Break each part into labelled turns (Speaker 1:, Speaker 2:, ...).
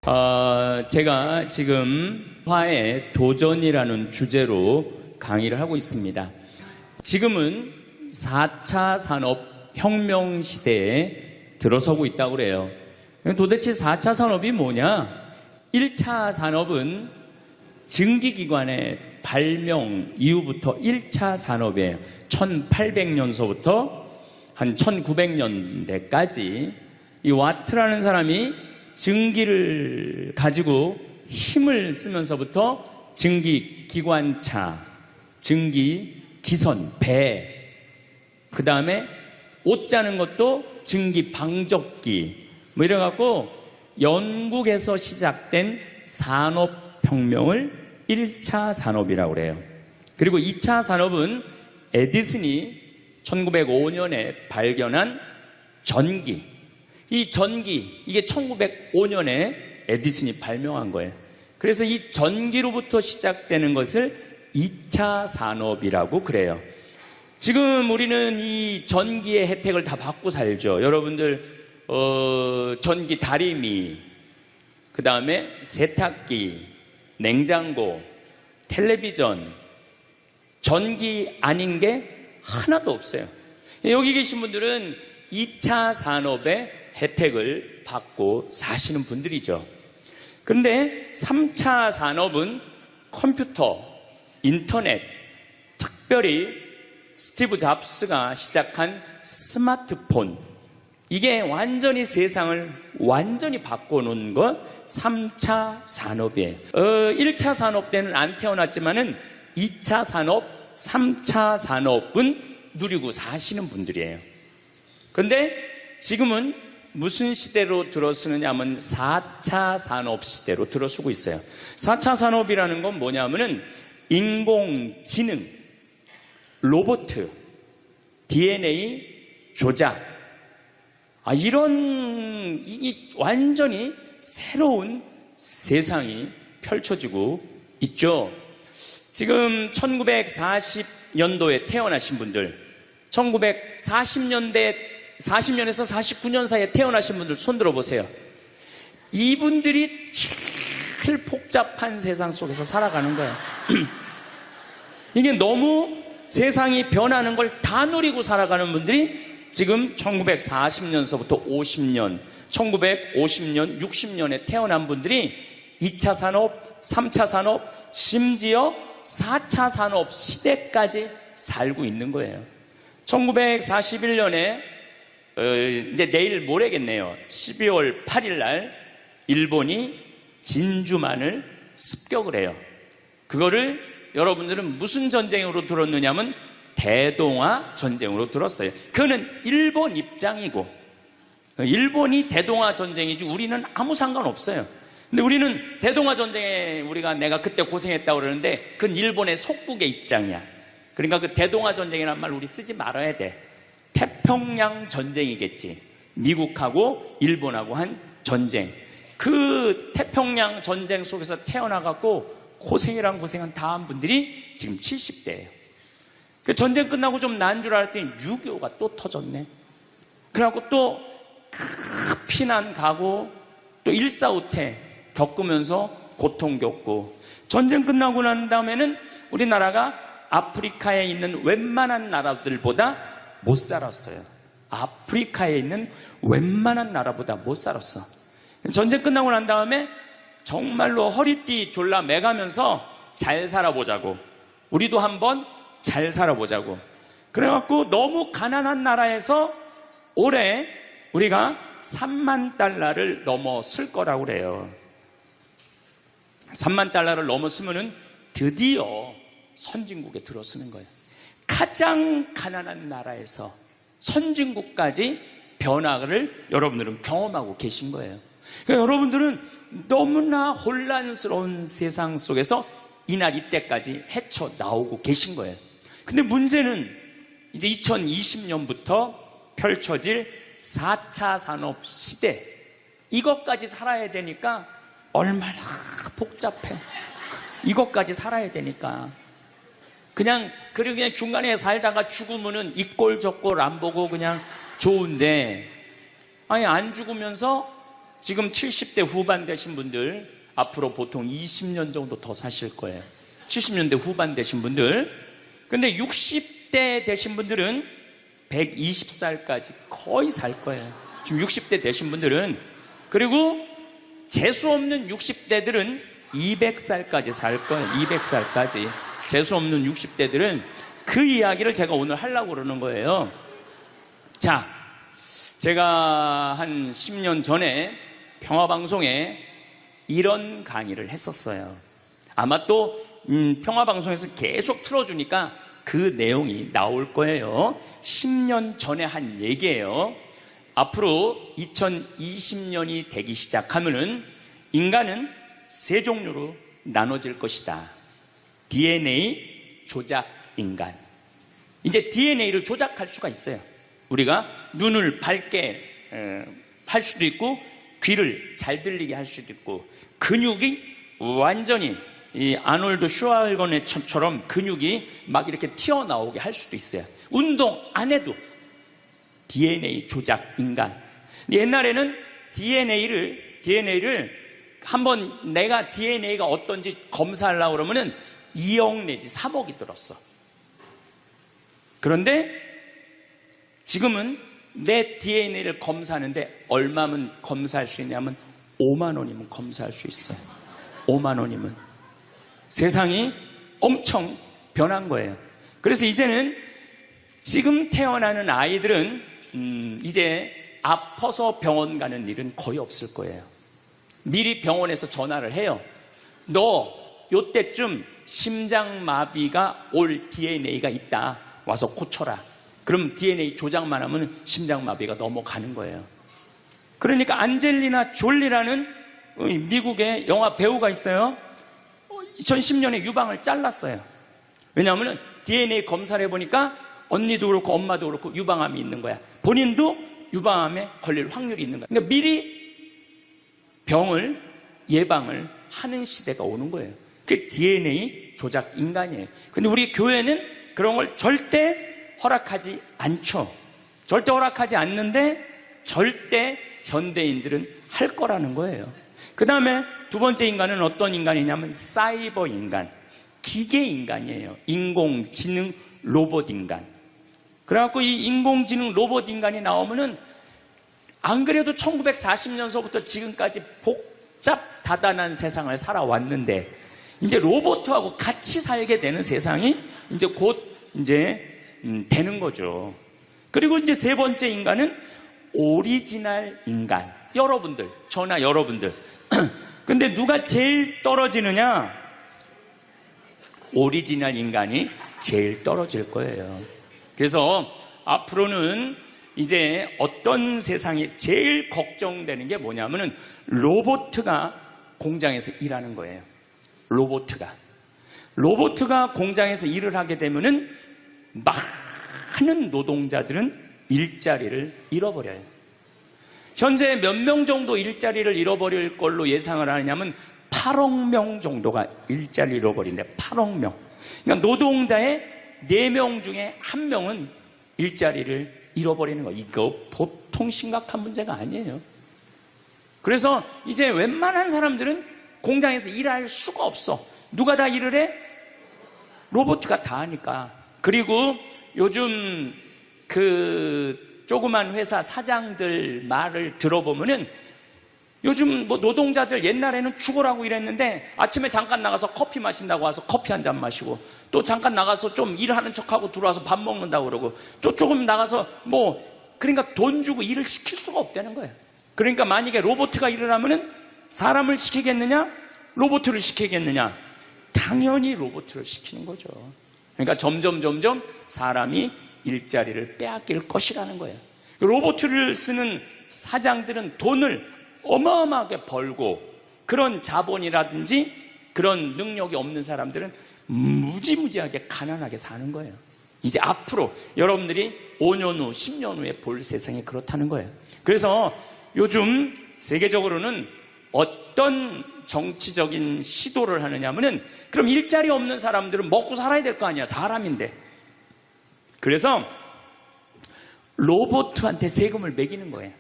Speaker 1: 제가 지금 화의 도전이라는 주제로 강의를 하고 있습니다. 지금은 4차 산업혁명 시대에 들어서고 있다고 그래요. 도대체 4차 산업이 뭐냐? 1차 산업은 증기기관의 발명 이후부터 1차 산업이에요. 1800년서부터 한 1900년대까지 이 와트라는 사람이 증기를 가지고 힘을 쓰면서부터 증기기관차, 증기기선, 배, 그 다음에 옷 짜는 것도 증기방적기 뭐 이래갖고 영국에서 시작된 산업혁명을 1차 산업이라고 그래요. 그리고 2차 산업은 에디슨이 1905년에 발견한 전기, 이 전기, 이게 1905년에 에디슨이 발명한 거예요. 그래서 이 전기로부터 시작되는 것을 2차 산업이라고 그래요. 지금 우리는 이 전기의 혜택을 다 받고 살죠. 여러분들 전기 다리미, 그 다음에 세탁기, 냉장고, 텔레비전, 전기 아닌 게 하나도 없어요. 여기 계신 분들은 2차 산업의 혜택을 받고 사시는 분들이죠. 그런데 3차 산업은 컴퓨터, 인터넷, 특별히 스티브 잡스가 시작한 스마트폰, 이게 완전히 세상을 완전히 바꿔놓은 것 3차 산업이에요. 1차 산업 때는 안 태어났지만은 2차 산업, 3차 산업은 누리고 사시는 분들이에요. 그런데 지금은 무슨 시대로 들어서느냐 하면 4차 산업 시대로 들어서고 있어요. 4차 산업이라는 건 뭐냐면은 인공지능, 로봇, DNA 조작, 이런 완전히 새로운 세상이 펼쳐지고 있죠. 지금 1940년도에 태어나신 분들, 40년에서 49년 사이에 태어나신 분들 손 들어보세요. 이분들이 제일 복잡한 세상 속에서 살아가는 거예요. 이게 너무 세상이 변하는 걸 다 노리고 살아가는 분들이 지금 1940년서부터 50년, 1950년, 60년에 태어난 분들이 2차 산업, 3차 산업, 심지어 4차 산업 시대까지 살고 있는 거예요. 1941년에 이제 내일 모레겠네요. 12월 8일 날 일본이 진주만을 습격을 해요. 그거를 여러분들은 무슨 전쟁으로 들었느냐면 대동아 전쟁으로 들었어요. 그거는 일본 입장이고, 일본이 대동아 전쟁이지 우리는 아무 상관없어요. 근데 우리는 대동아 전쟁에 내가 그때 고생했다고 그러는데 그건 일본의 속국의 입장이야. 그러니까 그 대동아 전쟁이라는 말 우리 쓰지 말아야 돼. 태평양 전쟁이겠지. 미국하고 일본하고 한 전쟁. 그 태평양 전쟁 속에서 태어나갖고 고생이란 고생한 다 한 분들이 지금 70대예요. 그 전쟁 끝나고 좀 나은 줄 알았더니 6.25가 또 터졌네. 그래갖고 또 피난 가고 또 일사후퇴 겪으면서 고통 겪고, 전쟁 끝나고 난 다음에는 우리나라가 아프리카에 있는 웬만한 나라들보다 못 살았어요. 아프리카에 있는 웬만한 나라보다 못 살았어. 전쟁 끝나고 난 다음에 정말로 허리띠 졸라 매가면서 잘 살아보자고, 우리도 한번 잘 살아보자고, 그래갖고 너무 가난한 나라에서 올해 우리가 3만 달러를 넘었을 거라고 그래요. 3만 달러를 넘었으면은 드디어 선진국에 들어서는 거예요. 가장 가난한 나라에서 선진국까지 변화를 여러분들은 경험하고 계신 거예요. 그러니까 여러분들은 너무나 혼란스러운 세상 속에서 이날 이때까지 헤쳐나오고 계신 거예요. 근데 문제는 이제 2020년부터 펼쳐질 4차 산업 시대, 이것까지 살아야 되니까 얼마나 복잡해. 이것까지 살아야 되니까 그냥 중간에 살다가 죽으면은 이 꼴 저 꼴 안 보고 그냥 좋은데, 아니 안 죽으면서 지금 70대 후반 되신 분들 앞으로 보통 20년 정도 더 사실 거예요. 70년대 후반 되신 분들. 근데 60대 되신 분들은 120살까지 거의 살 거예요. 지금 60대 되신 분들은. 그리고 재수 없는 60대들은 200살까지 살 거예요. 200살까지. 재수 없는 60대들은. 그 이야기를 제가 오늘 하려고 그러는 거예요. 자, 제가 한 10년 전에 평화방송에 이런 강의를 했었어요. 아마 또 평화방송에서 계속 틀어주니까 그 내용이 나올 거예요. 10년 전에 한 얘기예요. 앞으로 2020년이 되기 시작하면은 인간은 세 종류로 나눠질 것이다. DNA 조작 인간. 이제 DNA를 조작할 수가 있어요. 우리가 눈을 밝게 할 수도 있고, 귀를 잘 들리게 할 수도 있고, 근육이 완전히 이 아놀드 슈왈거네처럼 근육이 막 이렇게 튀어나오게 할 수도 있어요. 운동 안 해도 DNA 조작 인간. 옛날에는 DNA를 한번 내가 DNA가 어떤지 검사하려고 그러면은 2억 내지 3억이 들었어. 그런데 지금은 내 DNA를 검사하는데 얼마면 검사할 수 있냐면 5만 원이면 검사할 수 있어요. 5만 원이면. 세상이 엄청 변한 거예요. 그래서 이제는 지금 태어나는 아이들은 이제 아파서 병원 가는 일은 거의 없을 거예요. 미리 병원에서 전화를 해요. 너 요때쯤 심장마비가 올 DNA가 있다. 와서 고쳐라. 그럼 DNA 조작만 하면 심장마비가 넘어가는 거예요. 그러니까 안젤리나 졸리라는 미국의 영화 배우가 있어요. 2010년에 유방을 잘랐어요. 왜냐하면 DNA 검사를 해보니까 언니도 그렇고 엄마도 그렇고 유방암이 있는 거야. 본인도 유방암에 걸릴 확률이 있는 거야. 그러니까 미리 병을 예방을 하는 시대가 오는 거예요. 그게 DNA 조작 인간이에요. 근데 우리 교회는 그런 걸 절대 허락하지 않죠. 절대 허락하지 않는데 절대 현대인들은 할 거라는 거예요. 그 다음에 두 번째 인간은 어떤 인간이냐면 사이버 인간, 기계 인간이에요. 인공지능 로봇 인간. 그래갖고 이 인공지능 로봇 인간이 나오면은 안 그래도 1940년서부터 지금까지 복잡다단한 세상을 살아왔는데 이제 로봇하고 같이 살게 되는 세상이 이제 곧 되는 거죠. 그리고 이제 세 번째 인간은 오리지널 인간. 여러분들, 저나 여러분들. 근데 누가 제일 떨어지느냐? 오리지널 인간이 제일 떨어질 거예요. 그래서 앞으로는 이제 어떤 세상이 제일 걱정되는 게 뭐냐면은 로봇가 공장에서 일하는 거예요. 로봇가 공장에서 일을 하게 되면은 많은 노동자들은 일자리를 잃어버려요. 현재 몇 명 정도 일자리를 잃어버릴 걸로 예상을 하느냐면 8억 명 정도가 일자리를 잃어버린대. 8억 명. 그러니까 노동자의 4명 중에 1명은 일자리를 잃어버리는 거. 이거 보통 심각한 문제가 아니에요. 그래서 이제 웬만한 사람들은 공장에서 일할 수가 없어. 누가 다 일을 해? 로봇가 다 하니까. 그리고 요즘 그 조그만 회사 사장들 말을 들어보면은 요즘 뭐 노동자들 옛날에는 죽으라고 일했는데 아침에 잠깐 나가서 커피 마신다고 와서 커피 한 잔 마시고 또 잠깐 나가서 좀 일하는 척하고 들어와서 밥 먹는다고 그러고 또 조금 나가서 그러니까 돈 주고 일을 시킬 수가 없다는 거예요. 그러니까 만약에 로봇가 일을 하면은 사람을 시키겠느냐? 로봇을 시키겠느냐? 당연히 로봇을 시키는 거죠. 그러니까 점점 사람이 일자리를 빼앗길 것이라는 거예요. 로봇을 쓰는 사장들은 돈을 어마어마하게 벌고 그런 자본이라든지 그런 능력이 없는 사람들은 무지무지하게 가난하게 사는 거예요. 이제 앞으로 여러분들이 5년 후, 10년 후에 볼 세상이 그렇다는 거예요. 그래서 요즘 세계적으로는 어떤 정치적인 시도를 하느냐면은 그럼 일자리 없는 사람들은 먹고 살아야 될 거 아니야. 사람인데. 그래서 로봇한테 세금을 매기는 거예요.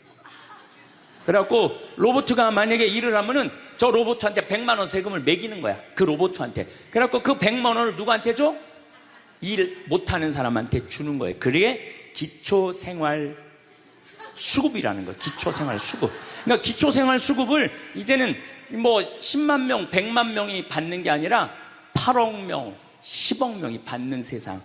Speaker 1: 그래갖고 로봇가 만약에 일을 하면은 저 로봇한테 100만 원 세금을 매기는 거야. 그 로봇한테. 그래갖고 그 100만 원을 누구한테 줘? 일 못하는 사람한테 주는 거예요. 그게 기초생활 수급이라는 거예요. 기초생활 수급. 그러니까 기초생활 수급을 이제는 뭐 10만 명, 100만 명이 받는 게 아니라 8억 명, 10억 명이 받는 세상.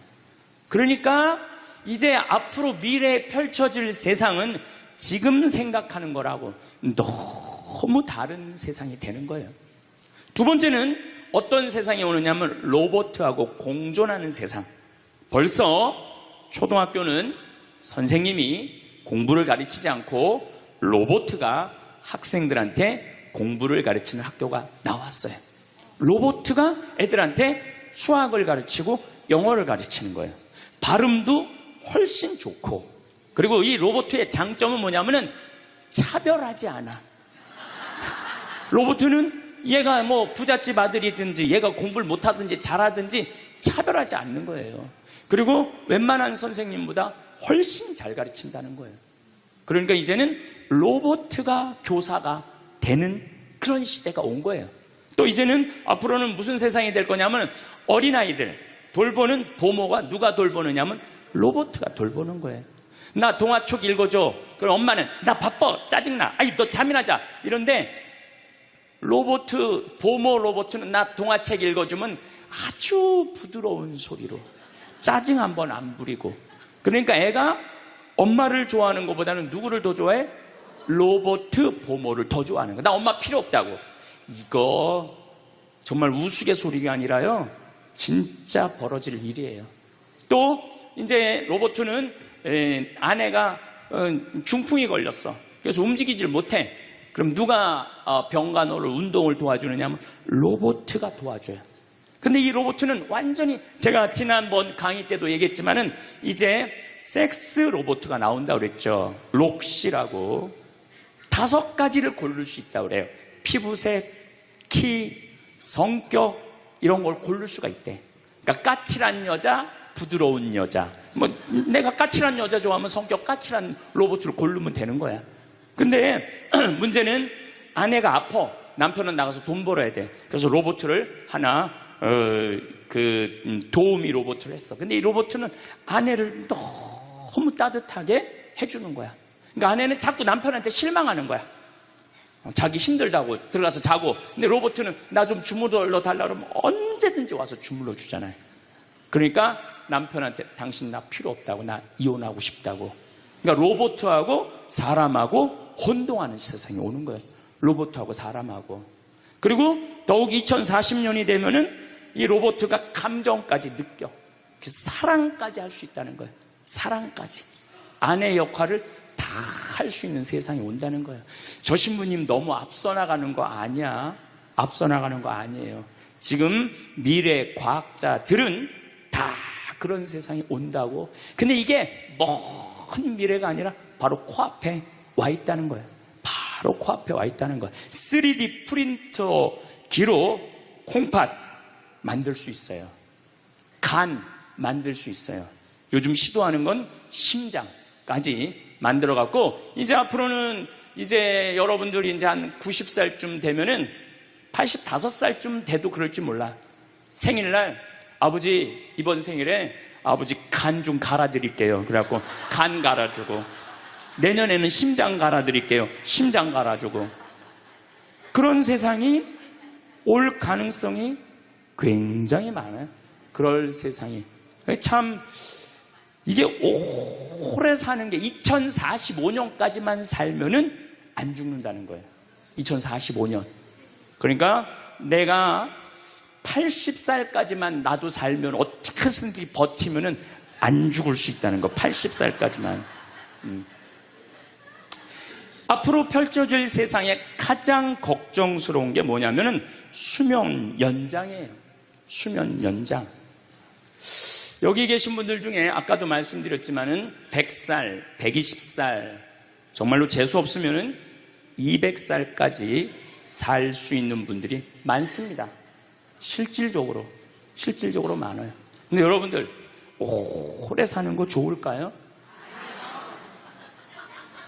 Speaker 1: 그러니까 이제 앞으로 미래에 펼쳐질 세상은 지금 생각하는 거라고 너무 다른 세상이 되는 거예요. 두 번째는 어떤 세상이 오느냐면 로봇하고 공존하는 세상. 벌써 초등학교는 선생님이 공부를 가르치지 않고 로봇가 학생들한테 공부를 가르치는 학교가 나왔어요. 로봇가 애들한테 수학을 가르치고 영어를 가르치는 거예요. 발음도 훨씬 좋고, 그리고 이 로봇의 장점은 뭐냐면은 차별하지 않아. 로봇은 얘가 뭐 부잣집 아들이든지 얘가 공부를 못하든지 잘하든지 차별하지 않는 거예요. 그리고 웬만한 선생님보다 훨씬 잘 가르친다는 거예요. 그러니까 이제는 로봇가 교사가 되는 그런 시대가 온 거예요. 또 이제는 앞으로는 무슨 세상이 될 거냐면 어린아이들 돌보는 부모가 누가 돌보느냐면 로봇가 돌보는 거예요. 나 동화책 읽어줘. 그럼 엄마는 나 바빠, 짜증나, 아이 너 잠이나 자, 이런데 부모 로봇은 나 동화책 읽어주면 아주 부드러운 소리로 짜증 한번 안 부리고. 그러니까 애가 엄마를 좋아하는 것보다는 누구를 더 좋아해? 로봇 부모를 더 좋아하는 거야. 나 엄마 필요 없다고. 이거 정말 우스갯소리가 아니라요, 진짜 벌어질 일이에요. 또 이제 로봇은 아내가 중풍이 걸렸어. 그래서 움직이질 못해. 그럼 누가 병간호를 운동을 도와주느냐 하면 로봇가 도와줘요. 근데 이 로봇은 완전히, 제가 지난번 강의 때도 얘기했지만은 이제 섹스 로봇가 나온다고 그랬죠. 록시라고 5가지를 고를 수 있다고 그래요. 피부색, 키, 성격 이런 걸 고를 수가 있대. 그러니까 까칠한 여자, 부드러운 여자. 뭐 내가 까칠한 여자 좋아하면 성격 까칠한 로봇을 고르면 되는 거야. 근데 문제는 아내가 아파. 남편은 나가서 돈 벌어야 돼. 그래서 로봇을 하나 도우미 로봇을 했어. 근데 이 로봇은 아내를 너무 따뜻하게 해주는 거야. 그러니까 아내는 자꾸 남편한테 실망하는 거야. 자기 힘들다고 들어가서 자고. 근데 로봇은 나 좀 주물러 달라 그러면 언제든지 와서 주물러 주잖아요. 그러니까 남편한테 당신 나 필요 없다고, 나 이혼하고 싶다고. 그러니까 로봇하고 사람하고 혼동하는 세상이 오는 거예요. 로봇하고 사람하고. 그리고 더욱 2040년이 되면은 이 로봇가 감정까지 느껴. 사랑까지 할 수 있다는 거예요. 사랑까지. 아내 역할을 다 할 수 있는 세상이 온다는 거예요. 저 신부님 너무 앞서 나가는 거 아니야. 앞서 나가는 거 아니에요. 지금 미래 과학자들은 다 그런 세상이 온다고. 근데 이게 먼 미래가 아니라 바로 코앞에 와 있다는 거예요. 바로 코앞에 와 있다는 거예요. 3D 프린터기로 콩팥 만들 수 있어요. 간 만들 수 있어요. 요즘 시도하는 건 심장까지 만들어 갖고, 이제 앞으로는 이제 여러분들이 이제 한 90살쯤 되면은 85살쯤 돼도 그럴지 몰라. 생일날 아버지 이번 생일에 아버지 간 좀 갈아드릴게요. 그래갖고 간 갈아주고, 내년에는 심장 갈아드릴게요. 심장 갈아주고. 그런 세상이 올 가능성이 굉장히 많아요. 그럴 세상이. 참 이게 오래 사는 게 2045년까지만 살면은 안 죽는다는 거예요. 2045년. 그러니까 내가 80살까지만 나도 살면 어떻게든지 버티면은 안 죽을 수 있다는 거. 80살까지만. 앞으로 펼쳐질 세상에 가장 걱정스러운 게 뭐냐면은 수명 연장이에요. 수명 연장. 여기 계신 분들 중에 아까도 말씀드렸지만은 100살, 120살, 정말로 재수 없으면은 200살까지 살 수 있는 분들이 많습니다. 실질적으로 많아요. 근데 여러분들 오래 사는 거 좋을까요?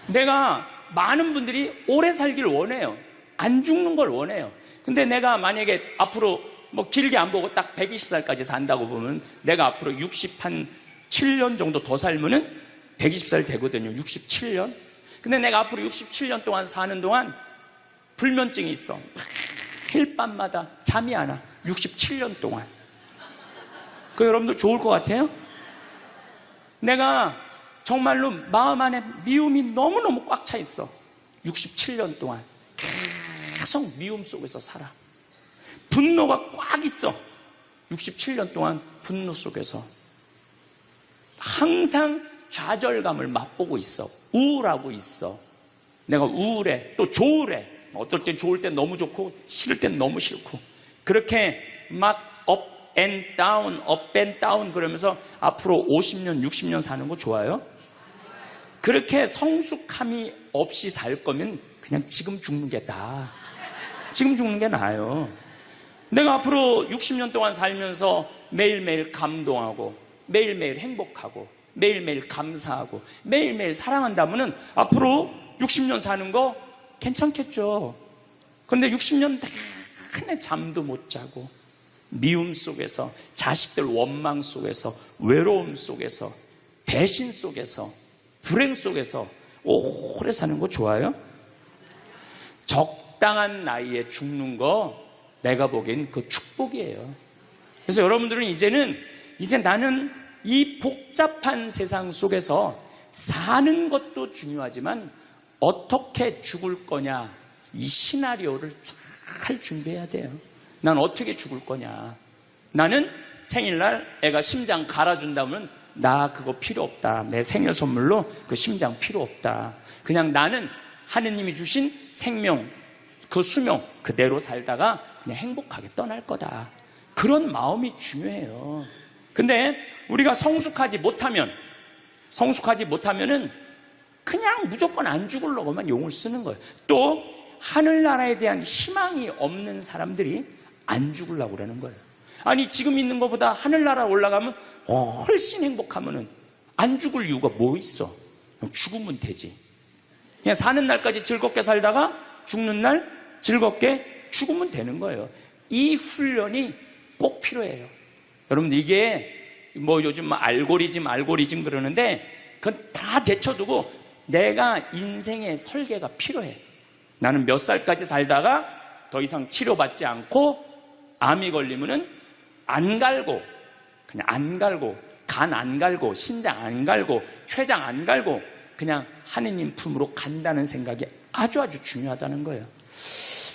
Speaker 1: 내가 많은 분들이 오래 살기를 원해요. 안 죽는 걸 원해요. 근데 내가 만약에 앞으로 뭐 길게 안 보고 딱 120살까지 산다고 보면 내가 앞으로 67년 정도 더 살면은 120살 되거든요. 67년. 근데 내가 앞으로 67년 동안 사는 동안 불면증이 있어. 매일 밤마다 잠이 안 와. 67년 동안. 그 여러분들 좋을 것 같아요? 내가 정말로 마음 안에 미움이 너무너무 꽉 차 있어. 67년 동안 계속 미움 속에서 살아. 분노가 꽉 있어. 67년 동안 분노 속에서 항상 좌절감을 맛보고 있어. 우울하고 있어. 내가 우울해. 또 좋으래. 어떨 땐 좋을 땐 너무 좋고 싫을 땐 너무 싫고 그렇게 막 up and down 그러면서 앞으로 50년 60년 사는 거 좋아요? 그렇게 성숙함이 없이 살 거면 그냥 지금 죽는 게 나아. 지금 죽는 게 나아요. 내가 앞으로 60년 동안 살면서 매일매일 감동하고 매일매일 행복하고 매일매일 감사하고 매일매일 사랑한다면 앞으로 60년 사는 거 괜찮겠죠. 그런데 60년 내내 잠도 못 자고 미움 속에서 자식들 원망 속에서 외로움 속에서 배신 속에서 불행 속에서 오래 사는 거 좋아요? 적당한 나이에 죽는 거 내가 보기엔 그 축복이에요. 그래서 여러분들은 이제 나는 이 복잡한 세상 속에서 사는 것도 중요하지만 어떻게 죽을 거냐 이 시나리오를 잘 준비해야 돼요. 난 어떻게 죽을 거냐. 나는 생일날 애가 심장 갈아준다면 나 그거 필요 없다. 내 생일 선물로 그 심장 필요 없다. 그냥 나는 하느님이 주신 생명 그 수명 그대로 살다가 그냥 행복하게 떠날 거다. 그런 마음이 중요해요. 근데 우리가 성숙하지 못하면은 그냥 무조건 안 죽으려고만 용을 쓰는 거예요. 또 하늘나라에 대한 희망이 없는 사람들이 안 죽으려고 그러는 거예요. 아니 지금 있는 것보다 하늘나라 올라가면 훨씬 행복하면은 안 죽을 이유가 뭐 있어? 죽으면 되지. 그냥 사는 날까지 즐겁게 살다가 죽는 날 즐겁게 죽으면 되는 거예요. 이 훈련이 꼭 필요해요. 여러분들 이게 뭐 요즘 알고리즘 그러는데 그건 다 제쳐두고 내가 인생의 설계가 필요해. 나는 몇 살까지 살다가 더 이상 치료받지 않고 암이 걸리면은 안 갈고 그냥 안 갈고 간 안 갈고 신장 안 갈고 췌장 안 갈고 그냥 하느님 품으로 간다는 생각이 아주 중요하다는 거예요.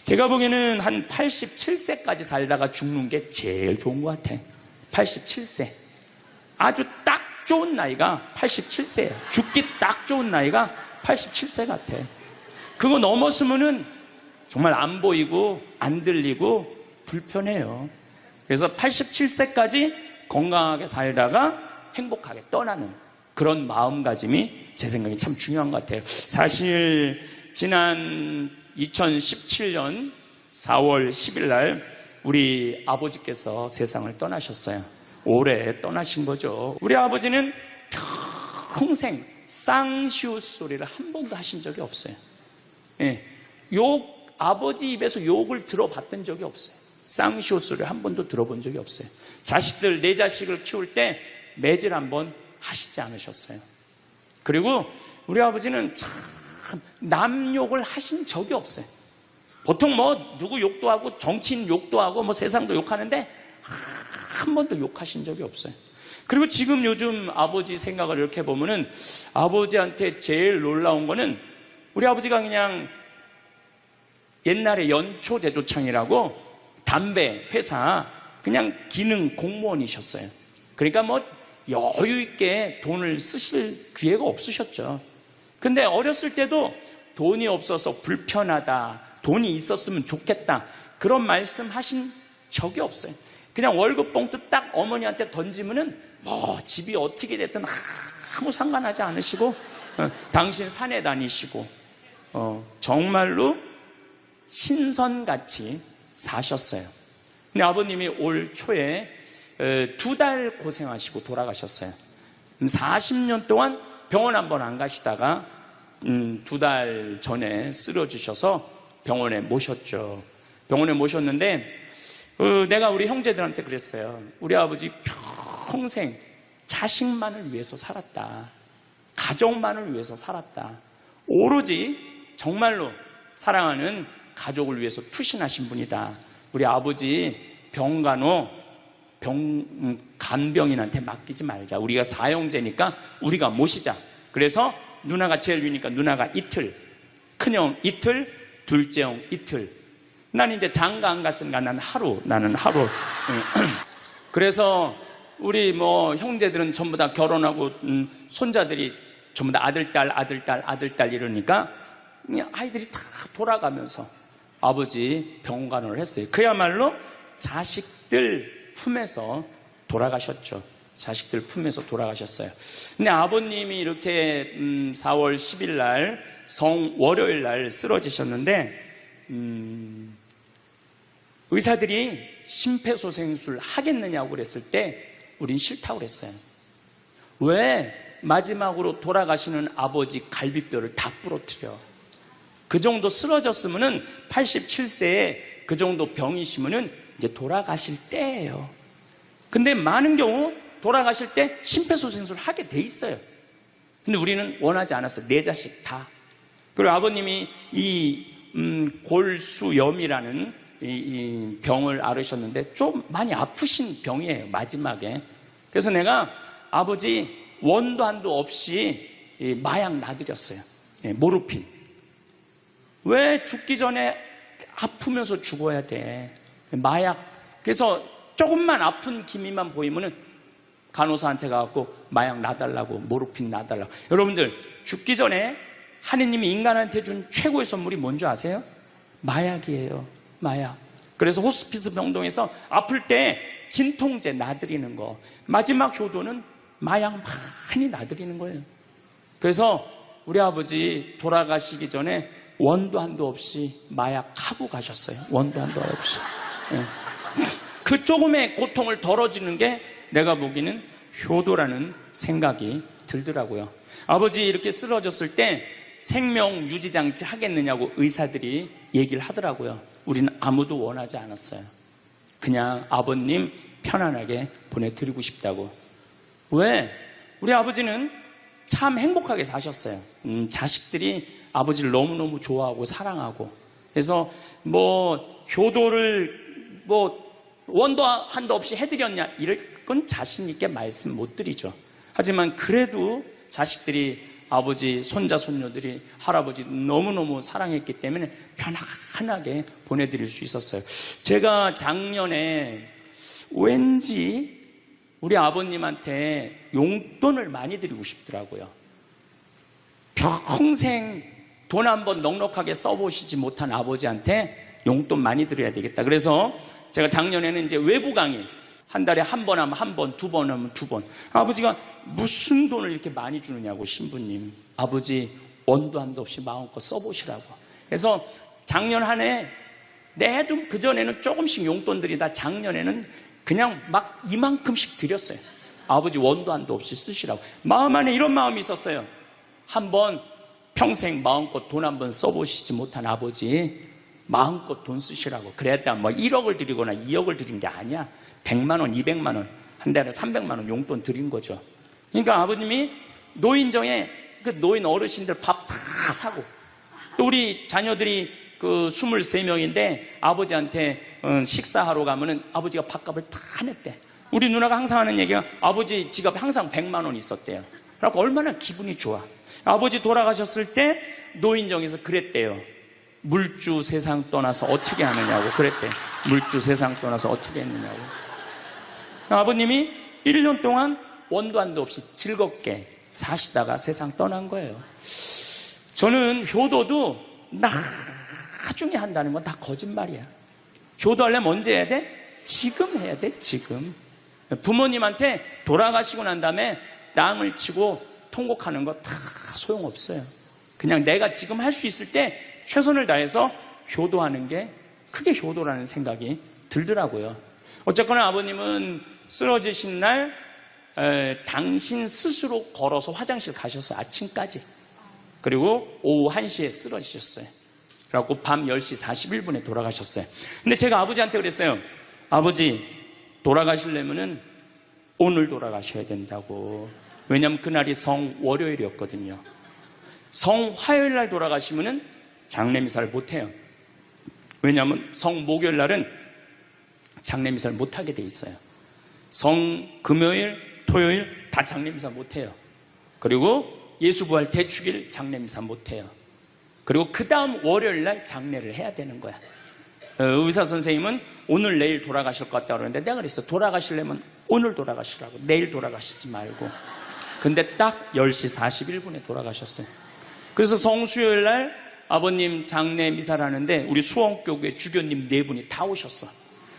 Speaker 1: 제가 보기에는 한 87세까지 살다가 죽는 게 제일 좋은 것 같아. 87세. 아주 딱 좋은 나이가 87세예요. 죽기 딱 좋은 나이가 87세 같아. 그거 넘었으면은 정말 안 보이고 안 들리고 불편해요. 그래서 87세까지 건강하게 살다가 행복하게 떠나는 그런 마음가짐이 제 생각에 참 중요한 것 같아요. 사실 지난 2017년 4월 10일 날 우리 아버지께서 세상을 떠나셨어요. 올해 떠나신 거죠. 우리 아버지는 평생 쌍시옷 소리를 한 번도 하신 적이 없어요. 예, 아버지 입에서 욕을 들어봤던 적이 없어요. 쌍시옷 소리를 한 번도 들어본 적이 없어요. 자식들, 내 자식을 키울 때 매질 한 번 하시지 않으셨어요. 그리고 우리 아버지는 참 남 욕을 하신 적이 없어요. 보통 뭐 누구 욕도 하고 정치인 욕도 하고 뭐 세상도 욕하는데 한 번도 욕하신 적이 없어요. 그리고 지금 요즘 아버지 생각을 이렇게 보면은 아버지한테 제일 놀라운 거는 우리 아버지가 그냥 옛날에 연초제조창이라고 담배 회사 그냥 기능 공무원이셨어요. 그러니까 뭐 여유 있게 돈을 쓰실 기회가 없으셨죠. 근데 어렸을 때도 돈이 없어서 불편하다, 돈이 있었으면 좋겠다 그런 말씀 하신 적이 없어요. 그냥 월급 봉투 딱 어머니한테 던지면은 뭐 집이 어떻게 됐든 아무 상관하지 않으시고 당신 산에 다니시고 정말로 신선같이 사셨어요. 근데 아버님이 올 초에 2달 고생하시고 돌아가셨어요. 40년 동안 병원 한 번 안 가시다가 두 달 전에 쓰러지셔서 병원에 모셨죠. 병원에 모셨는데 내가 우리 형제들한테 그랬어요. 우리 아버지 평생 자식만을 위해서 살았다. 가족만을 위해서 살았다. 오로지 정말로 사랑하는 가족을 위해서 투신하신 분이다. 우리 아버지 병간호 간병인한테 맡기지 말자. 우리가 사형제니까 우리가 모시자. 그래서 누나가 제일 위니까 누나가 이틀, 큰형 이틀, 둘째형 이틀. 난 이제 장가 안 갔으니까 나는 하루. 그래서 우리 형제들은 전부 다 결혼하고 손자들이 전부 다 아들, 딸 이러니까 아이들이 다 돌아가면서 아버지 병간호를 했어요. 그야말로 자식들 품에서 돌아가셨죠. 자식들 품에서 돌아가셨어요. 근데 아버님이 이렇게 4월 10일 날 월요일 날 쓰러지셨는데 의사들이 심폐소생술 하겠느냐고 그랬을 때 우린 싫다고 그랬어요. 왜 마지막으로 돌아가시는 아버지 갈비뼈를 다 부러뜨려? 그 정도 쓰러졌으면은 87세에 그 정도 병이시면은 이제 돌아가실 때예요. 근데 많은 경우 돌아가실 때 심폐소생술 하게 돼 있어요. 근데 우리는 원하지 않았어요. 네 자식 다. 그리고 아버님이 이 골수염이라는 이 병을 앓으셨는데 좀 많이 아프신 병이에요. 마지막에. 그래서 내가 아버지 원도 한도 없이 마약 놔드렸어요. 모르핀. 왜 죽기 전에 아프면서 죽어야 돼? 마약. 그래서 조금만 아픈 기미만 보이면은 간호사한테 가갖고 마약 놔달라고, 모르핀 놔달라고. 여러분들 죽기 전에 하느님이 인간한테 준 최고의 선물이 뭔지 아세요? 마약이에요. 마약. 그래서 호스피스 병동에서 아플 때 진통제 놔드리는 거. 마지막 효도는 마약 많이 놔드리는 거예요. 그래서 우리 아버지 돌아가시기 전에 원도 한도 없이 마약하고 가셨어요. 원도 한도 없이. 그 조금의 고통을 덜어주는 게 내가 보기에는 효도라는 생각이 들더라고요. 아버지 이렇게 쓰러졌을 때 생명 유지장치 하겠느냐고 의사들이 얘기를 하더라고요. 우리는 아무도 원하지 않았어요. 그냥 아버님 편안하게 보내드리고 싶다고. 왜? 우리 아버지는 참 행복하게 사셨어요. 자식들이 아버지를 너무너무 좋아하고 사랑하고. 그래서 효도를 원도 한도 없이 해드렸냐 이럴 건 자신 있게 말씀 못 드리죠. 하지만 그래도 자식들이 아버지, 손자, 손녀들이 할아버지 너무너무 사랑했기 때문에 편안하게 보내드릴 수 있었어요. 제가 작년에 왠지 우리 아버님한테 용돈을 많이 드리고 싶더라고요. 평생 돈 한번 넉넉하게 써보시지 못한 아버지한테 용돈 많이 드려야 되겠다. 그래서 제가 작년에는 이제 외부 강의 한 달에 한 번 하면 한 번, 두 번 하면 두 번. 아버지가 무슨 돈을 이렇게 많이 주느냐고, 신부님. 아버지 원도 한도 없이 마음껏 써보시라고. 그래서 작년 한 해 내도 그전에는 조금씩 용돈 드리다 작년에는 그냥 막 이만큼씩 드렸어요. 아버지 원도 한도 없이 쓰시라고. 마음 안에 이런 마음이 있었어요. 한번 평생 마음껏 돈 한 번 써보시지 못한 아버지 마음껏 돈 쓰시라고. 그랬다 1억을 드리거나 2억을 드린 게 아니야. 100만 원, 200만 원, 한 달에 300만 원 용돈 드린 거죠. 그러니까 아버님이 노인정에 그 노인 어르신들 밥 다 사고, 또 우리 자녀들이 그 23명인데 아버지한테 식사하러 가면은 아버지가 밥값을 다 냈대. 우리 누나가 항상 하는 얘기가 아버지 지갑에 항상 100만 원 있었대요. 그래서 얼마나 기분이 좋아. 아버지 돌아가셨을 때 노인정에서 그랬대요. 물주 세상 떠나서 어떻게 하느냐고 그랬대. 물주 세상 떠나서 어떻게 했느냐고. 아버님이 1년 동안 원도 한도 없이 즐겁게 사시다가 세상 떠난 거예요. 저는 효도도 나중에 한다는 건 다 거짓말이야. 효도하려면 언제 해야 돼? 지금 해야 돼, 지금. 부모님한테 돌아가시고 난 다음에 땅을 치고 통곡하는 거 다 소용없어요. 그냥 내가 지금 할 수 있을 때 최선을 다해서 효도하는 게 크게 효도라는 생각이 들더라고요. 어쨌거나 아버님은 쓰러지신 날 당신 스스로 걸어서 화장실 가셨어요. 아침까지. 그리고 오후 1시에 쓰러지셨어요. 그래갖고 밤 10시 41분에 돌아가셨어요. 근데 제가 아버지한테 그랬어요. 아버지, 돌아가시려면은 오늘 돌아가셔야 된다고. 왜냐면 그날이 성월요일이었거든요. 성화요일 날 돌아가시면은 장례미사를 못해요. 왜냐하면 성목요일 날은 장례미사를 못하게 돼 있어요. 성금요일, 토요일 다 장례미사 못해요. 그리고 예수부활 대축일 장례미사 못해요. 그리고 그 다음 월요일 날 장례를 해야 되는 거야. 의사 선생님은 오늘 내일 돌아가실 것 같다고 그러는데 내가 그랬어. 돌아가시려면 오늘 돌아가시라고. 내일 돌아가시지 말고. 근데 딱 10시 41분에 돌아가셨어요. 그래서 성수요일 날 아버님 장례 미사를 하는데 우리 수원교회 주교님 4분이 다 오셨어.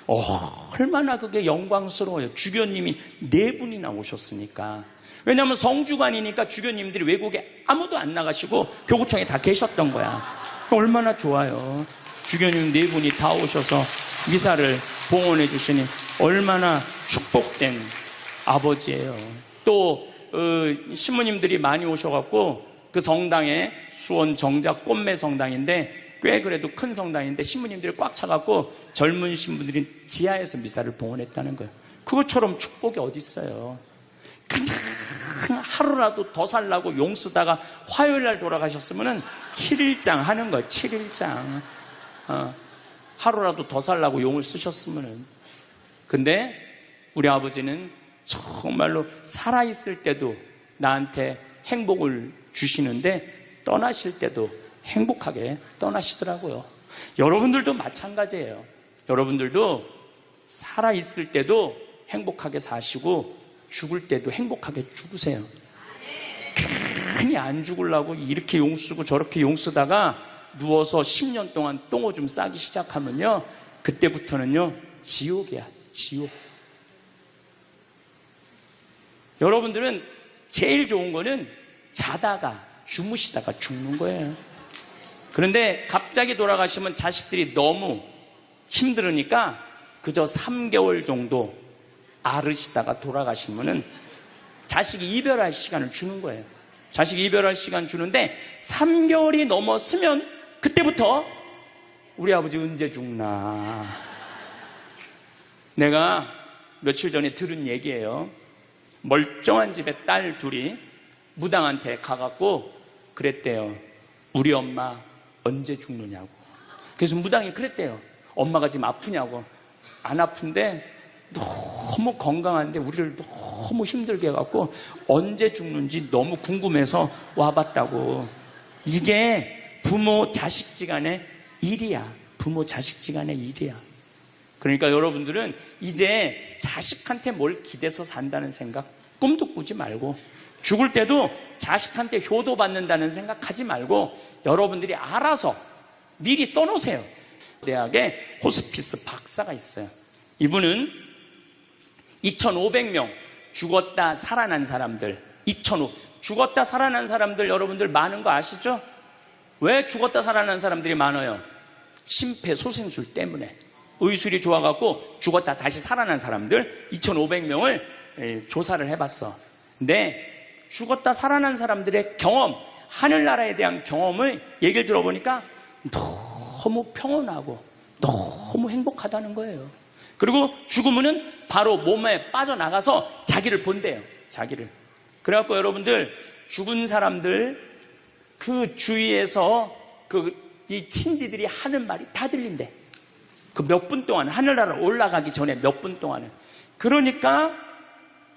Speaker 1: 얼마나 그게 영광스러워요. 주교님이 4분이나 오셨으니까. 왜냐하면 성주관이니까 주교님들이 외국에 아무도 안 나가시고 교구청에 다 계셨던 거야. 얼마나 좋아요. 주교님 4분이 다 오셔서 미사를 봉헌해 주시니 얼마나 축복된 아버지예요. 또 신부님들이 많이 오셔갖고 그 성당에 수원 정작 꽃매 성당인데 꽤 그래도 큰 성당인데 신부님들이 꽉 차갖고 젊은 신부들이 지하에서 미사를 봉헌했다는 거예요. 그것처럼 축복이 어디 있어요. 그냥 하루라도 더 살라고 용 쓰다가 화요일 날 돌아가셨으면은 7일장 하는 거예요. 7일장. 하루라도 더 살라고 용을 쓰셨으면은. 근데 우리 아버지는 정말로 살아있을 때도 나한테 행복을 주시는데 떠나실 때도 행복하게 떠나시더라고요. 여러분들도 마찬가지예요. 여러분들도 살아있을 때도 행복하게 사시고 죽을 때도 행복하게 죽으세요. 괜히 안 죽으려고 이렇게 용 쓰고 저렇게 용 쓰다가 누워서 10년 동안 똥오줌 싸기 시작하면요, 그때부터는요 지옥이야. 지옥. 여러분들은 제일 좋은 거는 자다가 주무시다가 죽는 거예요. 그런데 갑자기 돌아가시면 자식들이 너무 힘들으니까 그저 3개월 정도 앓으시다가 돌아가시면은 자식이 이별할 시간을 주는 거예요. 자식이 이별할 시간 주는데 3개월이 넘었으면 그때부터 우리 아버지 언제 죽나. 내가 며칠 전에 들은 얘기예요. 멀쩡한 집에 딸 둘이 무당한테 가갖고 그랬대요. 우리 엄마 언제 죽느냐고. 그래서 무당이 그랬대요. 엄마가 지금 아프냐고. 안 아픈데 너무 건강한데 우리를 너무 힘들게 해갖고 언제 죽는지 너무 궁금해서 와봤다고. 이게 부모 자식지간의 일이야. 부모 자식지간의 일이야. 그러니까 여러분들은 이제 자식한테 뭘 기대서 산다는 생각 꿈도 꾸지 말고, 죽을 때도 자식한테 효도받는다는 생각하지 말고 여러분들이 알아서 미리 써놓으세요. 대학에 호스피스 박사가 있어요. 이분은 2,500명 죽었다 살아난 사람들, 2,500 죽었다 살아난 사람들 여러분들 많은 거 아시죠? 왜 죽었다 살아난 사람들이 많아요? 심폐소생술 때문에. 의술이 좋아갖고 죽었다 다시 살아난 사람들 2,500명을 조사를 해봤어. 근데 죽었다 살아난 사람들의 경험, 하늘나라에 대한 경험을 얘기를 들어보니까 너무 평온하고 너무 행복하다는 거예요. 그리고 죽으면은 바로 몸에 빠져나가서 자기를 본대요. 자기를. 그래갖고 여러분들 죽은 사람들 그 주위에서 이 친지들이 하는 말이 다 들린대. 그 몇 분 동안, 하늘나라 올라가기 전에 몇 분 동안은. 그러니까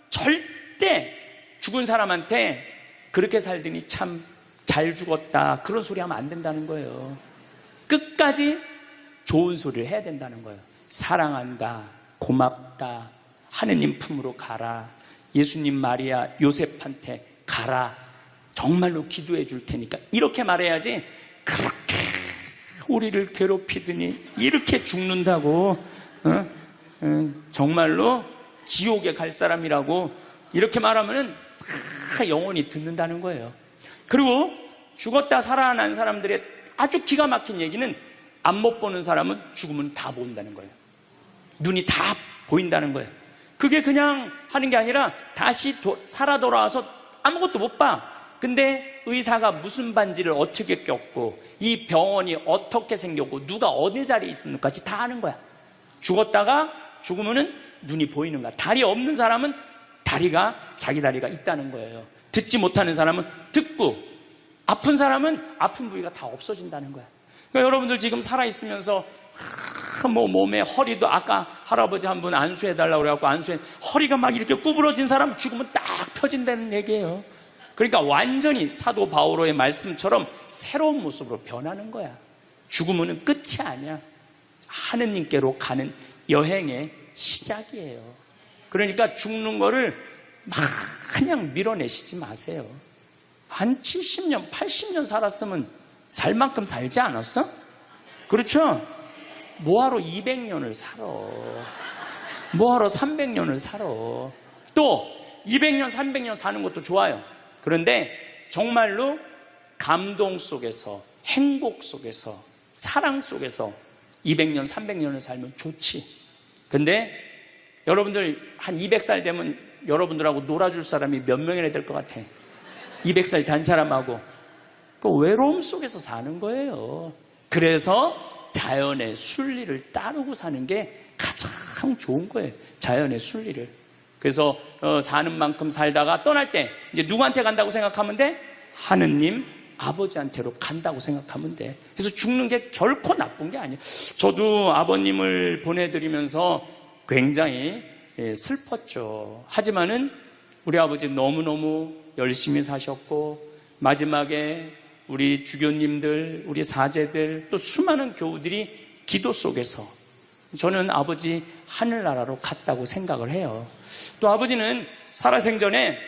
Speaker 1: 절대 죽은 사람한테 그렇게 살더니 참 잘 죽었다 그런 소리 하면 안 된다는 거예요. 끝까지 좋은 소리를 해야 된다는 거예요. 사랑한다, 고맙다, 하느님 품으로 가라, 예수님 마리아 요셉한테 가라, 정말로 기도해 줄 테니까, 이렇게 말해야지. 그렇게 우리를 괴롭히더니 이렇게 죽는다고 정말로 지옥에 갈 사람이라고 이렇게 말하면은 다 영원히 듣는다는 거예요. 그리고 죽었다 살아난 사람들의 아주 기가 막힌 얘기는 안 못 보는 사람은 죽으면 다 보인다는 거예요. 눈이 다 보인다는 거예요. 그게 그냥 하는 게 아니라 다시 살아 돌아와서 아무것도 못 봐. 근데 의사가 무슨 반지를 어떻게 꼈고 이 병원이 어떻게 생겼고 누가 어느 자리에 있습니까? 다 아는 거야. 죽었다가 죽으면은 눈이 보이는 거야. 다리 없는 사람은 자기 다리가 있다는 거예요. 듣지 못하는 사람은 듣고, 아픈 사람은 아픈 부위가 다 없어진다는 거야. 그러니까 여러분들 지금 살아있으면서 몸에 허리도, 아까 할아버지 한 분 안수해달라고 그래갖고 허리가 막 이렇게 구부러진 사람 죽으면 딱 펴진다는 얘기예요. 그러니까 완전히 사도 바오로의 말씀처럼 새로운 모습으로 변하는 거야. 죽으면 끝이 아니야. 하느님께로 가는 여행의 시작이에요. 그러니까 죽는 거를 막 그냥 밀어내시지 마세요. 한 70년, 80년 살았으면 살 만큼 살지 않았어? 그렇죠? 뭐하러 200년을 살아? 뭐하러 300년을 살아? 또 200년, 300년 사는 것도 좋아요. 그런데 정말로 감동 속에서, 행복 속에서, 사랑 속에서 200년, 300년을 살면 좋지. 근데 여러분들 한 200살 되면 여러분들하고 놀아줄 사람이 몇 명이나 될 것 같아? 200살 단 사람하고. 그 외로움 속에서 사는 거예요. 그래서 자연의 순리를 따르고 사는 게 가장 좋은 거예요. 자연의 순리를. 그래서 사는 만큼 살다가 떠날 때 이제 누구한테 간다고 생각하면 돼? 하느님 아버지한테로 간다고 생각하면 돼. 그래서 죽는 게 결코 나쁜 게 아니에요. 저도 아버님을 보내드리면서 굉장히 슬펐죠. 하지만은 우리 아버지 너무너무 열심히 사셨고, 마지막에 우리 주교님들, 우리 사제들, 또 수많은 교우들이 기도 속에서 저는 아버지 하늘나라로 갔다고 생각을 해요. 또 아버지는 살아생전에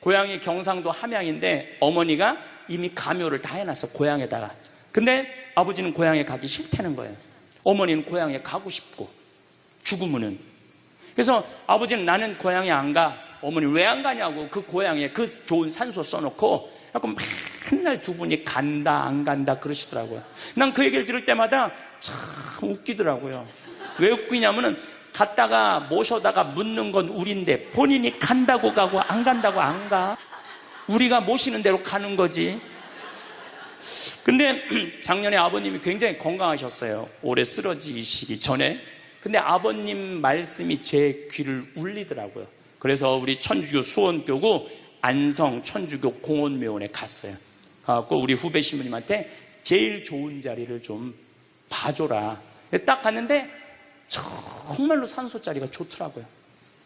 Speaker 1: 고향이 경상도 함양인데 어머니가 이미 가묘를 다 해놨어, 고향에다가. 근데 아버지는 고향에 가기 싫다는 거예요. 어머니는 고향에 가고 싶고, 죽으면은. 그래서 아버지는 나는 고향에 안 가. 어머니 왜 안 가냐고, 그 고향에 그 좋은 산소 써놓고 약간 맨날 두 분이 간다 안 간다 그러시더라고요. 난 그 얘기를 들을 때마다 참 웃기더라고요. 왜 웃기냐면은 갔다가 모셔다가 묻는 건 우린데 본인이 간다고 가고 안 간다고 안 가. 우리가 모시는 대로 가는 거지. 근데 작년에 아버님이 굉장히 건강하셨어요. 올해 쓰러지시기 전에. 근데 아버님 말씀이 제 귀를 울리더라고요. 그래서 우리 천주교 수원교구 안성 천주교 공원묘원에 갔어요. 꼭 우리 후배 신부님한테 제일 좋은 자리를 좀 봐줘라. 딱 갔는데 정말로 산소 자리가 좋더라고요.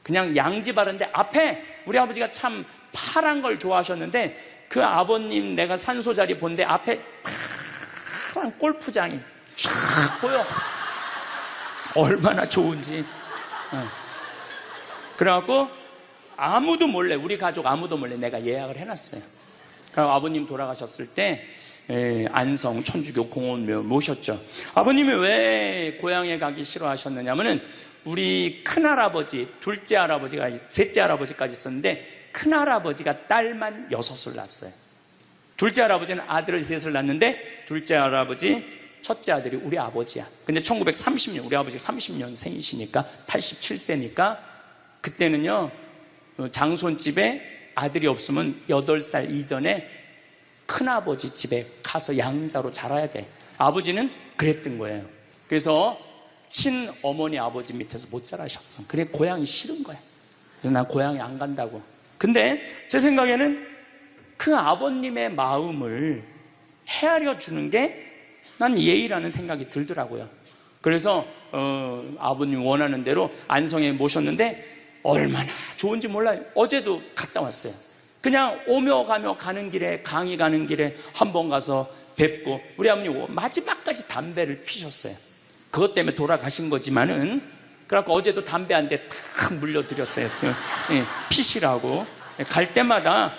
Speaker 1: 그냥 양지 바른데 앞에 우리 아버지가 참 파란 걸 좋아하셨는데 그 아버님 내가 산소 자리 본데 앞에 파란 골프장이 쫙 보여. 얼마나 좋은지. 그래갖고 아무도 몰래, 우리 가족 아무도 몰래 내가 예약을 해놨어요. 그럼 아버님 돌아가셨을 때 안성 천주교 공원묘 모셨죠. 아버님이 왜 고향에 가기 싫어하셨느냐면은 우리 큰할아버지, 둘째 할아버지가, 셋째 할아버지까지 있었는데 큰할아버지가 딸만 6을 낳았어요. 둘째 할아버지는 아들을 3을 낳았는데 둘째 할아버지 첫째 아들이 우리 아버지야. 근데 1930년, 우리 아버지가 30년생이시니까 87세니까 그때는요 장손집에 아들이 없으면 8살 이전에 큰아버지 집에 가서 양자로 자라야 돼. 아버지는 그랬던 거예요. 그래서 친어머니 아버지 밑에서 못 자라셨어. 그래 고향이 싫은 거야. 그래서 난 고향에 안 간다고. 근데 제 생각에는 그 아버님의 마음을 헤아려 주는 게 난 예의라는 생각이 들더라고요. 그래서 아버님 원하는 대로 안성에 모셨는데 얼마나 좋은지 몰라요. 어제도 갔다 왔어요. 그냥 오며 가며 가는 길에, 강의 가는 길에 한번 가서 뵙고, 우리 아버님 마지막까지 담배를 피셨어요. 그것 때문에 돌아가신 거지만은, 그래갖고 어제도 담배 한 대 탁 물려드렸어요. 피시라고. 갈 때마다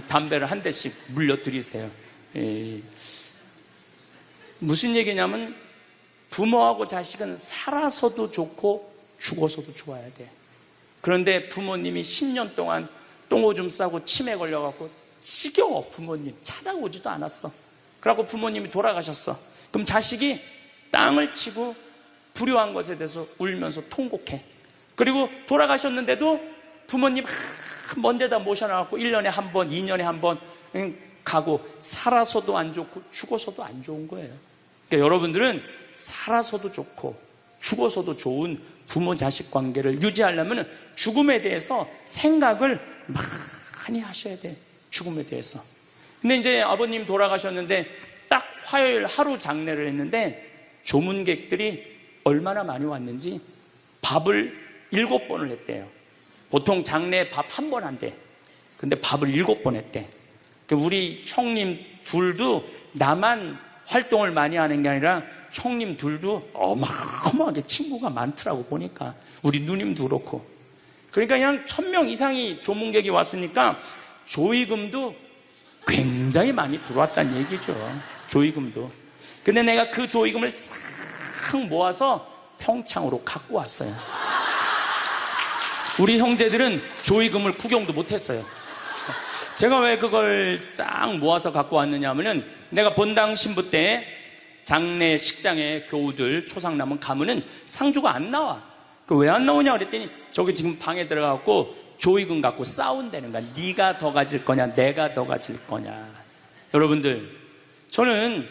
Speaker 1: 담배를 한 대씩 물려드리세요. 무슨 얘기냐면 부모하고 자식은 살아서도 좋고 죽어서도 좋아야 돼. 그런데 부모님이 10년 동안 똥오줌 싸고 치매 걸려갖고 지겨워. 부모님 찾아오지도 않았어. 그래갖고 부모님이 돌아가셨어. 그럼 자식이 땅을 치고 불효한 것에 대해서 울면서 통곡해. 그리고 돌아가셨는데도 부모님 먼 데다 모셔놔갖고 1년에 한 번, 2년에 한 번 가고 살아서도 안 좋고 죽어서도 안 좋은 거예요. 그러니까 여러분들은 살아서도 좋고 죽어서도 좋은 부모 자식 관계를 유지하려면 죽음에 대해서 생각을 많이 하셔야 돼. 죽음에 대해서. 근데 이제 아버님 돌아가셨는데 딱 화요일 하루 장례를 했는데 조문객들이 얼마나 많이 왔는지 밥을 7번을 했대요. 보통 장례 밥 1번 한대. 근데 밥을 7번 했대. 우리 형님 둘도 나만 활동을 많이 하는 게 아니라 형님 둘도 어마어마하게 친구가 많더라고 보니까. 우리 누님도 그렇고. 그러니까 그냥 1000명 이상이 조문객이 왔으니까 조의금도 굉장히 많이 들어왔다는 얘기죠. 조의금도. 근데 내가 그 조의금을 싹 모아서 평창으로 갖고 왔어요. 우리 형제들은 조의금을 구경도 못했어요. 제가 왜 그걸 싹 모아서 갖고 왔느냐 하면은 내가 본당 신부 때 장례 식장에 교우들 초상남은 가면은 상주가 안 나와. 그 왜 안 나오냐 그랬더니 저기 지금 방에 들어가고 조의금 갖고 싸운다는 거야. 네가 더 가질 거냐 내가 더 가질 거냐. 여러분들 저는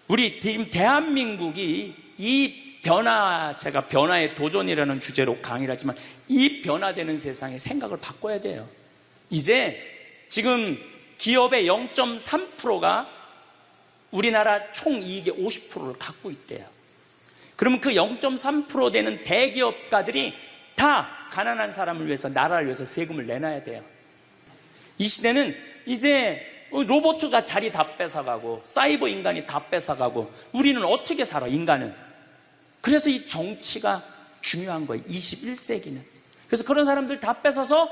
Speaker 1: 우리 지금 대한민국이 이 변화, 제가 변화의 도전이라는 주제로 강의를 하지만 이 변화되는 세상에 생각을 바꿔야 돼요. 이제 지금 기업의 0.3%가 우리나라 총이익의 50%를 갖고 있대요. 그러면 그 0.3% 되는 대기업가들이 다 가난한 사람을 위해서, 나라를 위해서 세금을 내놔야 돼요. 이 시대는 이제 로봇가 자리 다 뺏어가고 사이버 인간이 다 뺏어가고 우리는 어떻게 살아, 인간은. 그래서 이 정치가 중요한 거예요. 21세기는. 그래서 그런 사람들 다 뺏어서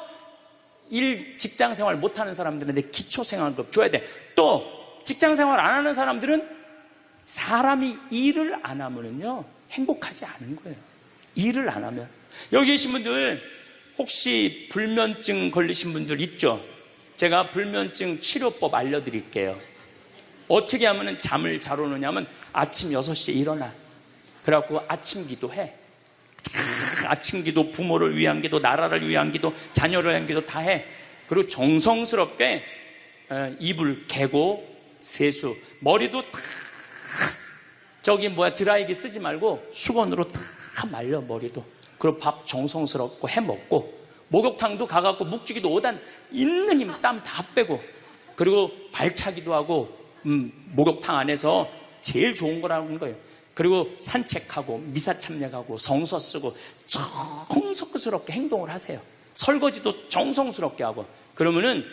Speaker 1: 직장 생활 못하는 사람들한테 기초생활급 줘야 돼. 또 직장 생활 안 하는 사람들은 사람이 일을 안 하면은요 행복하지 않은 거예요. 일을 안 하면. 여기 계신 분들 혹시 불면증 걸리신 분들 있죠? 제가 불면증 치료법 알려드릴게요. 어떻게 하면 잠을 잘 오느냐면 아침 6시에 일어나. 그래갖고 아침 기도해. 아침 기도, 부모를 위한 기도, 나라를 위한 기도, 자녀를 위한 기도 다 해. 그리고 정성스럽게 이불 개고 세수, 머리도 다 드라이기 쓰지 말고 수건으로 다 말려 머리도. 그리고 밥 정성스럽고 해 먹고 목욕탕도 가갖고 묵직이도 5단 있는 힘 땀 다 빼고 그리고 발차기도 하고 목욕탕 안에서 제일 좋은 거라는 거예요. 그리고 산책하고 미사 참여하고 성서 쓰고 정성스럽게 행동을 하세요. 설거지도 정성스럽게 하고 그러면은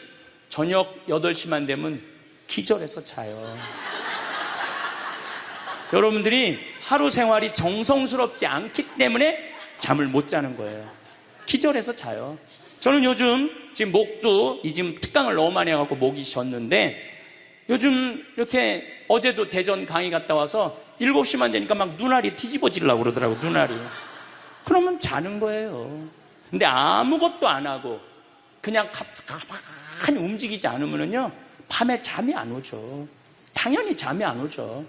Speaker 1: 저녁 8시만 되면 기절해서 자요. 여러분들이 하루 생활이 정성스럽지 않기 때문에 잠을 못 자는 거예요. 기절해서 자요. 저는 요즘 지금 목도 지금 특강을 너무 많이 해갖고 목이 쉬었는데 요즘 이렇게 어제도 대전 강의 갔다 와서 7시만 되니까 막 눈알이 뒤집어지려고 그러더라고. 눈알이. 그러면 자는 거예요. 근데 아무것도 안 하고 그냥 가만히 움직이지 않으면요 밤에 잠이 안 오죠. 당연히 잠이 안 오죠.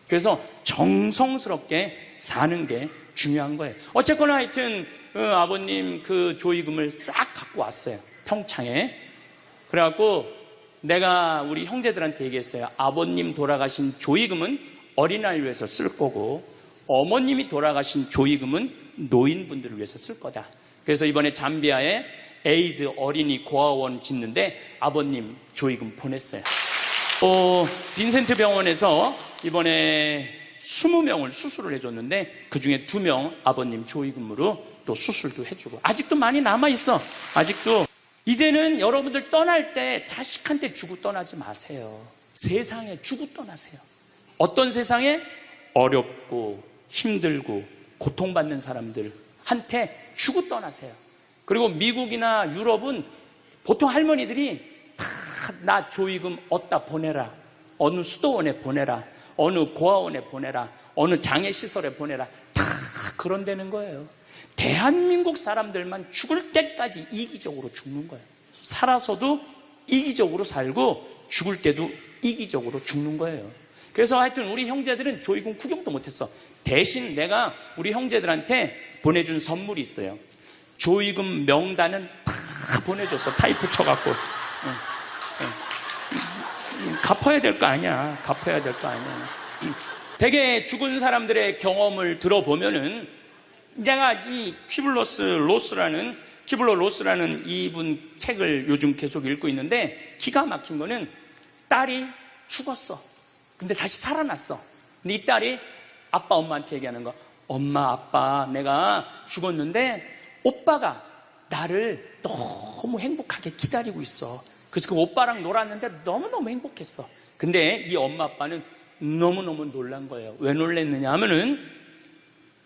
Speaker 1: 그래서 정성스럽게 사는 게 중요한 거예요. 어쨌거나 하여튼 아버님 그 조의금을 싹 갖고 왔어요. 평창에. 그래갖고 내가 우리 형제들한테 얘기했어요. 아버님 돌아가신 조의금은 어린아이를 위해서 쓸 거고 어머님이 돌아가신 조의금은 노인분들을 위해서 쓸 거다. 그래서 이번에 잠비아에 에이즈 어린이 고아원 짓는데 아버님 조의금 보냈어요. 빈센트 병원에서 이번에 20명을 수술을 해줬는데 그중에 2명 아버님 조의금으로 또 수술도 해주고 아직도 많이 남아있어. 아직도. 이제는 여러분들 떠날 때 자식한테 주고 떠나지 마세요. 세상에 주고 떠나세요. 어떤 세상에? 어렵고 힘들고 고통받는 사람들한테 주고 떠나세요. 그리고 미국이나 유럽은 보통 할머니들이 다 나 조의금 어디다 보내라. 어느 수도원에 보내라. 어느 고아원에 보내라. 어느 장애시설에 보내라. 다 그런 데는 거예요. 대한민국 사람들만 죽을 때까지 이기적으로 죽는 거예요. 살아서도 이기적으로 살고 죽을 때도 이기적으로 죽는 거예요. 그래서 하여튼 우리 형제들은 조의금 구경도 못했어. 대신 내가 우리 형제들한테 보내준 선물이 있어요. 조의금 명단은 다 보내줬어. 타이프 쳐갖고. 갚아야 될 거 아니야. 갚아야 될 거 아니야. 되게 죽은 사람들의 경험을 들어보면은 내가 이 키블러 로스라는 이분 책을 요즘 계속 읽고 있는데 기가 막힌 거는 딸이 죽었어. 근데 다시 살아났어. 근데 이 딸이 아빠 엄마한테 얘기하는 거. 엄마 아빠 내가 죽었는데 오빠가 나를 너무 행복하게 기다리고 있어. 그래서 그 오빠랑 놀았는데 너무너무 행복했어. 근데 이 엄마 아빠는 너무너무 놀란 거예요. 왜 놀랬느냐 하면은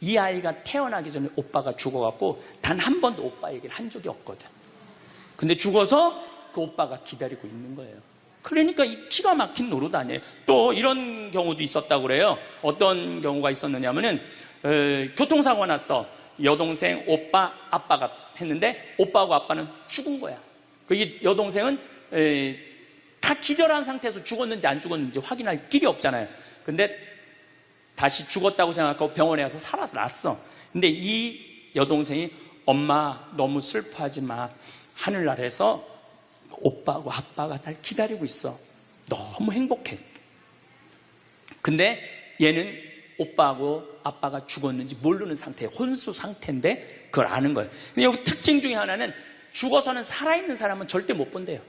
Speaker 1: 이 아이가 태어나기 전에 오빠가 죽어갖고 단 한 번도 오빠 얘기를 한 적이 없거든. 근데 죽어서 그 오빠가 기다리고 있는 거예요. 그러니까 이 기가 막힌 노릇 아니에요. 또 이런 경우도 있었다고 그래요. 어떤 경우가 있었느냐 하면은 교통사고가 났어. 여동생, 오빠, 아빠가 했는데 오빠하고 아빠는 죽은 거야. 이 여동생은 다 기절한 상태에서 죽었는지 안 죽었는지 확인할 길이 없잖아요. 근데 다시 죽었다고 생각하고 병원에 가서 살아났어. 근데 이 여동생이 엄마 너무 슬퍼하지 마. 하늘나라에서 오빠하고 아빠가 날 기다리고 있어. 너무 행복해. 근데 얘는 오빠하고 아빠가 죽었는지 모르는 상태에 혼수 상태인데 그걸 아는 거예요. 근데 여기 특징 중에 하나는 죽어서는 살아있는 사람은 절대 못 본대요.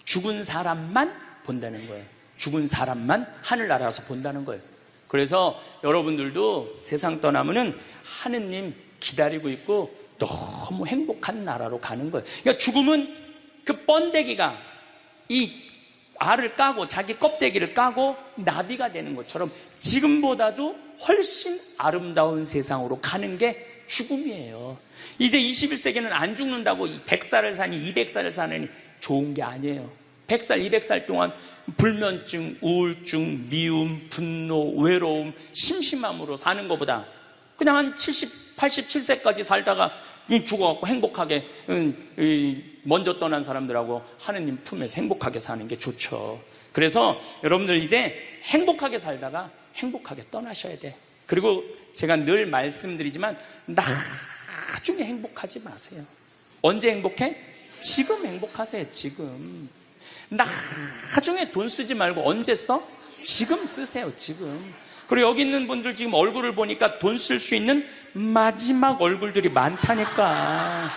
Speaker 1: 죽은 사람만 본다는 거예요. 죽은 사람만 하늘나라에서 본다는 거예요. 그래서 여러분들도 세상 떠나면은 하느님 기다리고 있고 너무 행복한 나라로 가는 거예요. 그러니까 죽음은 그 번데기가 이 알을 까고 자기 껍데기를 까고 나비가 되는 것처럼 지금보다도 훨씬 아름다운 세상으로 가는 게 죽음이에요. 이제 21세기는 안 죽는다고 100살을 사니 200살을 사느니 좋은 게 아니에요. 100살, 200살 동안 불면증, 우울증, 미움, 분노, 외로움, 심심함으로 사는 것보다 그냥 한 70, 87세까지 살다가 죽어갖고 행복하게 먼저 떠난 사람들하고 하느님 품에서 행복하게 사는 게 좋죠. 그래서 여러분들 이제 행복하게 살다가 행복하게 떠나셔야 돼. 그리고 제가 늘 말씀드리지만 나중에 행복하지 마세요. 언제 행복해? 지금 행복하세요. 지금. 나중에 돈 쓰지 말고 언제 써? 지금 쓰세요. 지금. 그리고 여기 있는 분들 지금 얼굴을 보니까 돈 쓸 수 있는 마지막 얼굴들이 많다니까.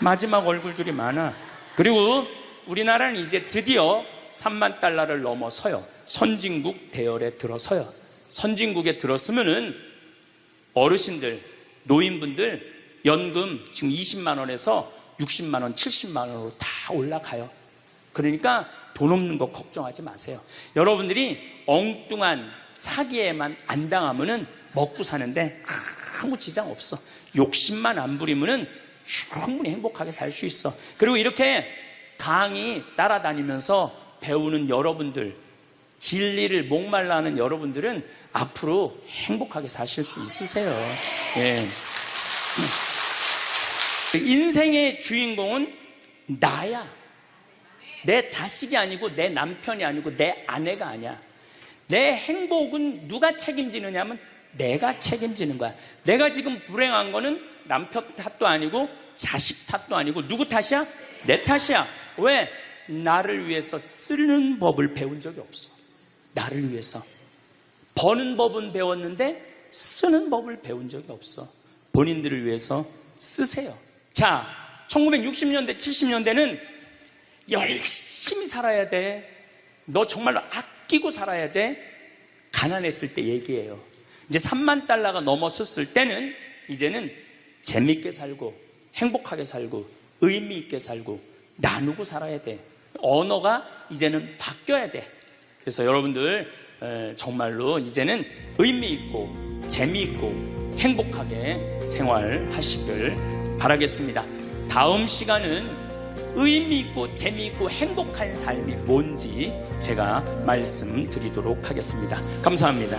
Speaker 1: 마지막 얼굴들이 많아. 그리고 우리나라는 이제 드디어 3만 달러를 넘어서요. 선진국 대열에 들어서요. 선진국에 들었으면은 어르신들, 노인분들 연금 지금 20만 원에서 60만 원, 70만 원으로 다 올라가요. 그러니까 돈 없는 거 걱정하지 마세요. 여러분들이 엉뚱한 사기에만 안 당하면은 먹고 사는데 아무 지장 없어. 욕심만 안 부리면은 충분히 행복하게 살 수 있어. 그리고 이렇게 강의 따라다니면서 배우는 여러분들, 진리를 목말라 하는 여러분들은 앞으로 행복하게 사실 수 있으세요. 예. 인생의 주인공은 나야. 내 자식이 아니고 내 남편이 아니고 내 아내가 아니야. 내 행복은 누가 책임지느냐 하면 내가 책임지는 거야. 내가 지금 불행한 거는 남편 탓도 아니고 자식 탓도 아니고 누구 탓이야? 내 탓이야. 왜? 나를 위해서 쓰는 법을 배운 적이 없어. 나를 위해서. 버는 법은 배웠는데 쓰는 법을 배운 적이 없어. 본인들을 위해서 쓰세요. 자, 1960년대, 70년대는 열심히 살아야 돼. 너 정말로 아끼고 살아야 돼. 가난했을 때 얘기예요. 이제 3만 달러가 넘었을 때는 이제는 재밌게 살고 행복하게 살고 의미 있게 살고 나누고 살아야 돼. 언어가 이제는 바뀌어야 돼. 그래서 여러분들 정말로 이제는 의미 있고 재미있고 행복하게 생활하시길 바라겠습니다. 다음 시간은 의미 있고 재미있고 행복한 삶이 뭔지 제가 말씀드리도록 하겠습니다. 감사합니다.